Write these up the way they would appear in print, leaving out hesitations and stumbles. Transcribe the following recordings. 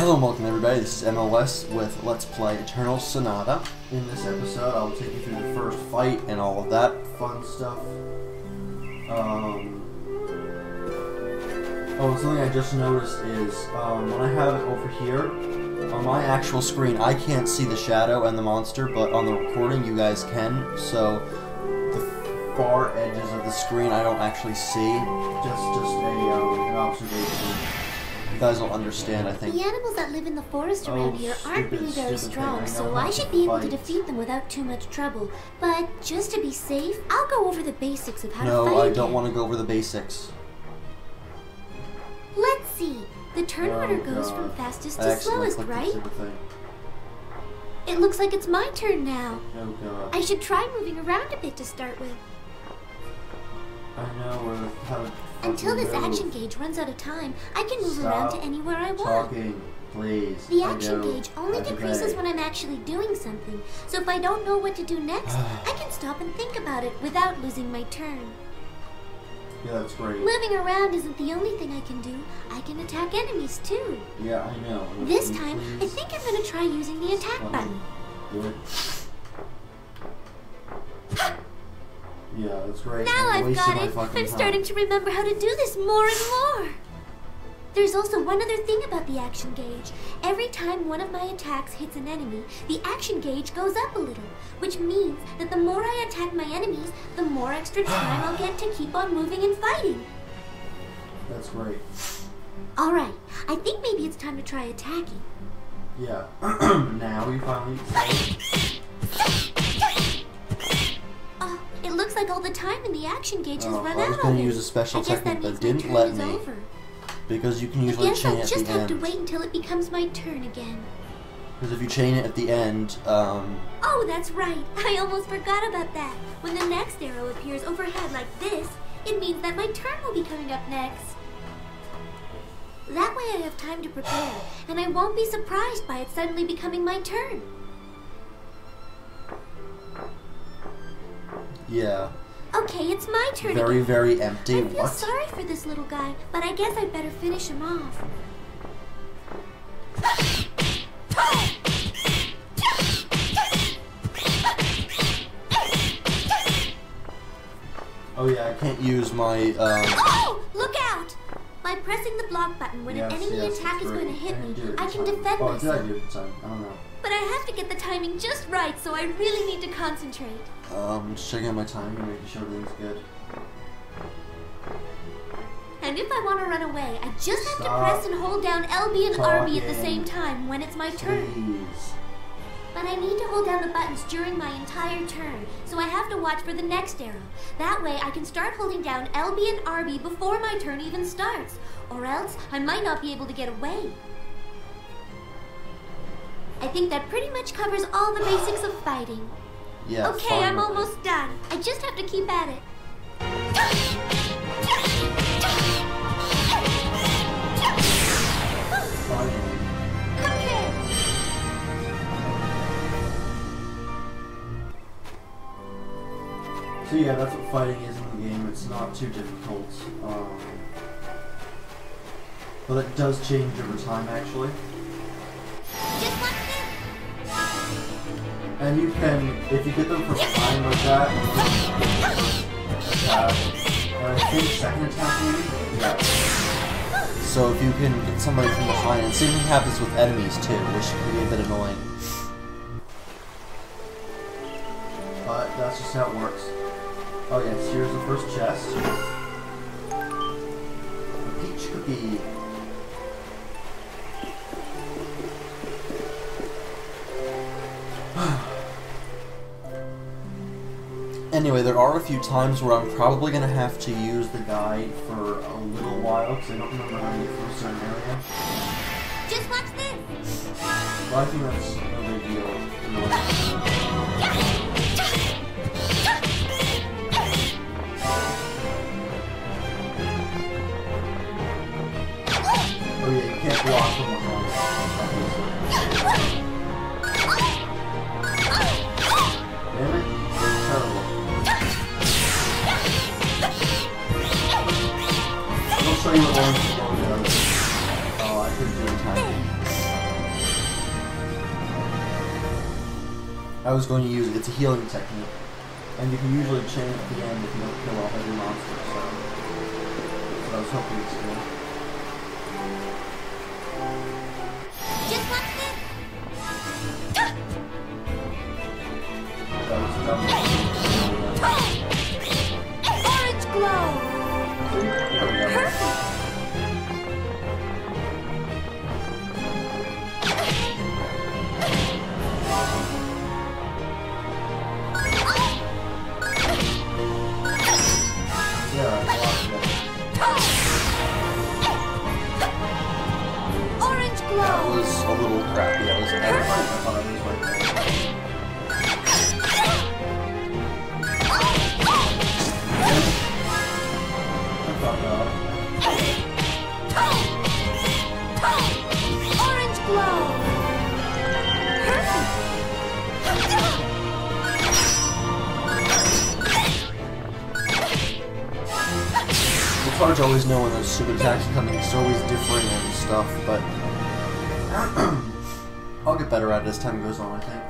Hello and welcome everybody, this is MOS with Let's Play Eternal Sonata. In this episode I'll take you through the first fight and all of that fun stuff. Something I just noticed is when I have it over here, on my actual screen I can't see the shadow and the monster, but on the recording you guys can, so the far edges of the screen I don't actually see. Just an observation. You guys will understand, I think. The animals that live in the forest around here aren't really very strong, so I should be able to defeat them without too much trouble. But just to be safe, I'll go over the basics of how to fight. No, I don't want to go over the basics. Let's see. The turn order goes from fastest to slowest, right? It looks like it's my turn now. Oh god. I should try moving around a bit to start with. I know, Until this action gauge runs out of time, I can move around to anywhere I want. Talking, please. The action gauge only decreases when I'm actually doing something, so if I don't know what to do next, I can stop and think about it without losing my turn. Yeah, that's great. Moving around isn't the only thing I can do. I can attack enemies too. Yeah, I know. This time, I think I'm going to try using the attack button. Do it. Yeah, that's great. Now I've got it. I'm starting to remember how to do this more and more. There's also one other thing about the action gauge. Every time one of my attacks hits an enemy, the action gauge goes up a little, which means that the more I attack my enemies, the more extra time I'll get to keep on moving and fighting. That's great. Alright, I think maybe it's time to try attacking. Yeah. Now we finally... It looks like all the time in the action gauge has run out. I was going to use a special technique, but didn't let me. Because you can usually chain it at the end. I guess I'll just have to wait until it becomes my turn again. Because if you chain it at the end, Oh, that's right. I almost forgot about that. When the next arrow appears overhead like this, it means that my turn will be coming up next. That way I have time to prepare, and I won't be surprised by it suddenly becoming my turn. Yeah. Okay, it's my turn. Very empty. I feel sorry for this little guy, but I guess I'd better finish him off. Oh yeah, I can't use my, Oh! Look out! By pressing the block button when an enemy attack is going to hit me, I can defend myself. Did I do it this time? I don't know. But I have to get the timing just right, so I really need to concentrate. Just checking out my timing and making sure everything's good. And if I want to run away, I just have to press and hold down LB and RB at the same time when it's my turn. Please. But I need to hold down the buttons during my entire turn, so I have to watch for the next arrow. That way I can start holding down LB and RB before my turn even starts, or else I might not be able to get away. I think that pretty much covers all the basics of fighting. Yeah, okay, I'm almost done. I just have to keep at it. So yeah, that's what fighting is in the game. It's not too difficult. But it does change over time, actually. And you can, if you get them from behind like that, and I think second attack maybe? Yeah. So if you can get somebody from behind, and same thing happens with enemies too, which can be a bit annoying. But that's just how it works. Oh yes, here's the first chest. A peach cookie. Anyway, there are a few times where I'm probably going to have to use the guide for a little while, because I don't remember how to get through a certain area. Just watch this! But I think that's no big deal. Oh yeah, you can't block from behind. Damn it, it's terrible. I'll show you what orange is going to do. Oh, I couldn't do it in time. I was going to use it. It's a healing technique. And you can usually chain at the end if you don't kill off every monster, so that's what I was hoping to do. Just watch this. That was dumb. Orange glow. Perfect. Orange glow. That was a little crappy. That was everything I thought I was right there. I thought Orange glow. Perfect. It's hard to always know when those stupid attacks are coming. It's always different and stuff, but I'll get better at it as time goes on, I think.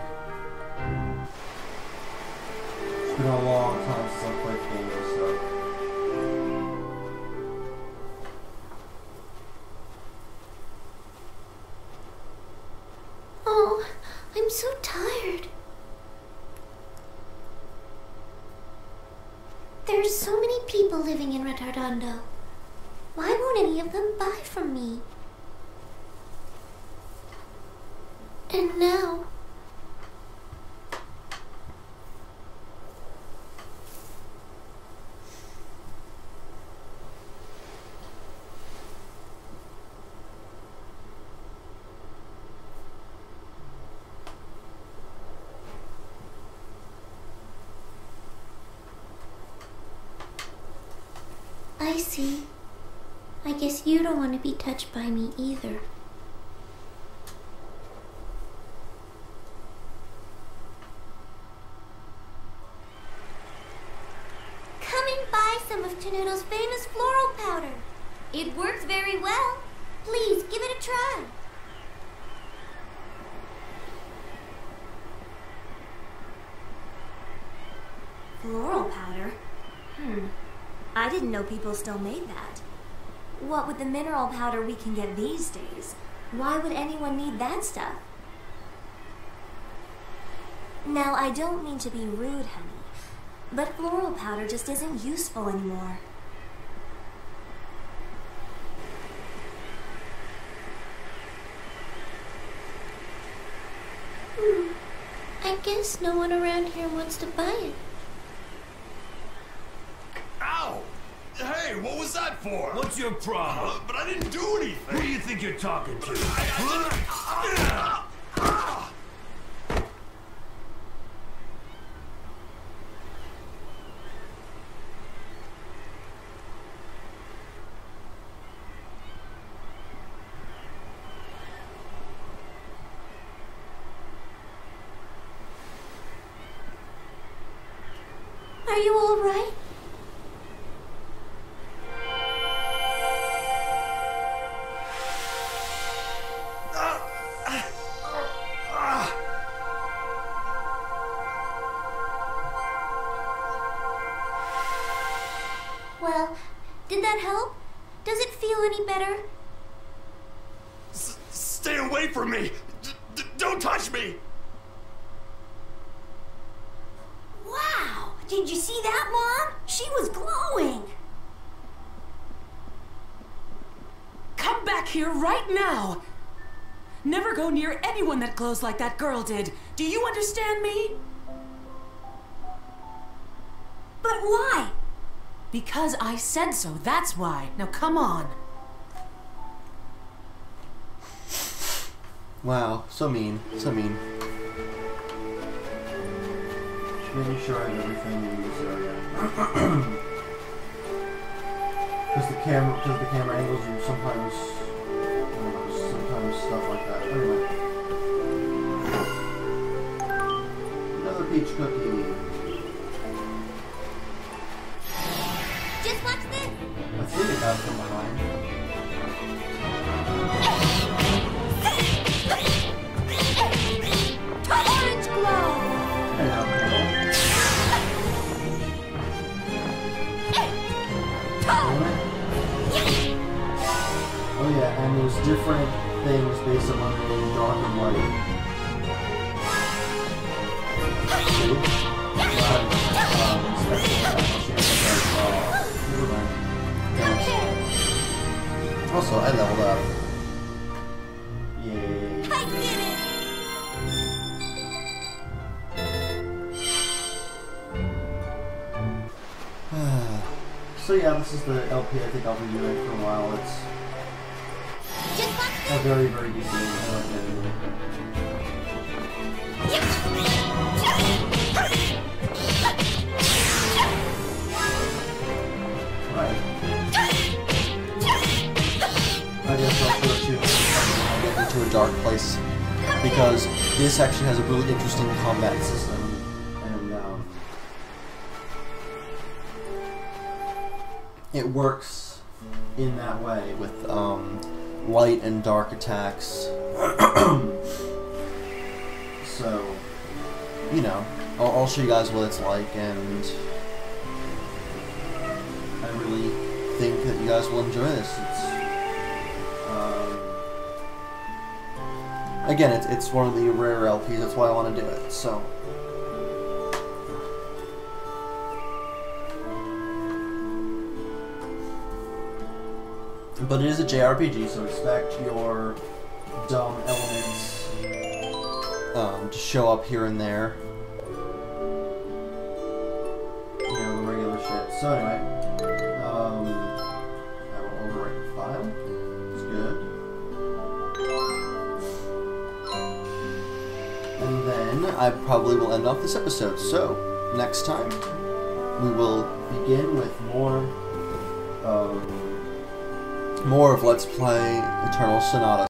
It's been a long time since I've played games, so. Oh, I'm so tired. There's so many people living in Retardando. Why won't any of them buy from me? And now... I see. I guess you don't want to be touched by me either. Come and buy some of Tenuto's famous floral powder. It works very well. Please give it a try. Floral powder? I didn't know people still made that. What with the mineral powder we can get these days, why would anyone need that stuff? Now, I don't mean to be rude, honey, but floral powder just isn't useful anymore. I guess no one around here wants to buy it. Ow! Hey, what was that for? What's your problem? But I didn't do anything. Who do you think you're talking to? Are you all right? Well, did that help? Does it feel any better? Stay away from me! Don't touch me! Wow! Did you see that, Mom? She was glowing! Come back here right now! Never go near anyone that glows like that girl did. Do you understand me? But why? Because I said so, that's why. Now come on. Wow, so mean, so mean. Just making sure I have everything in this area. Because the camera angles you sometimes, sometimes stuff like that. Anyway. Another peach cookie. Just watch this. I think it got from behind. Orange glow. things based on whether they're dark or white. Also, I leveled up. Yay. I did it! So yeah, this is the LP I think I'll be doing for a while. It's Just watch a very, very good game. I like it. Right. I guess I'll put it to get into a dark place because this actually has a really interesting combat system, and it works in that way with light and dark attacks. So, you know, I'll show you guys what it's like, and I really think that you guys will enjoy this. It's again, it's one of the rare LPs. That's why I want to do it. So. But it is a JRPG, so expect your dumb elements to show up here and there. You know, the regular shit. So anyway, I will overwrite the file. It's good. And then I probably will end off this episode. So, next time, we will begin with more of Let's Play Eternal Sonata.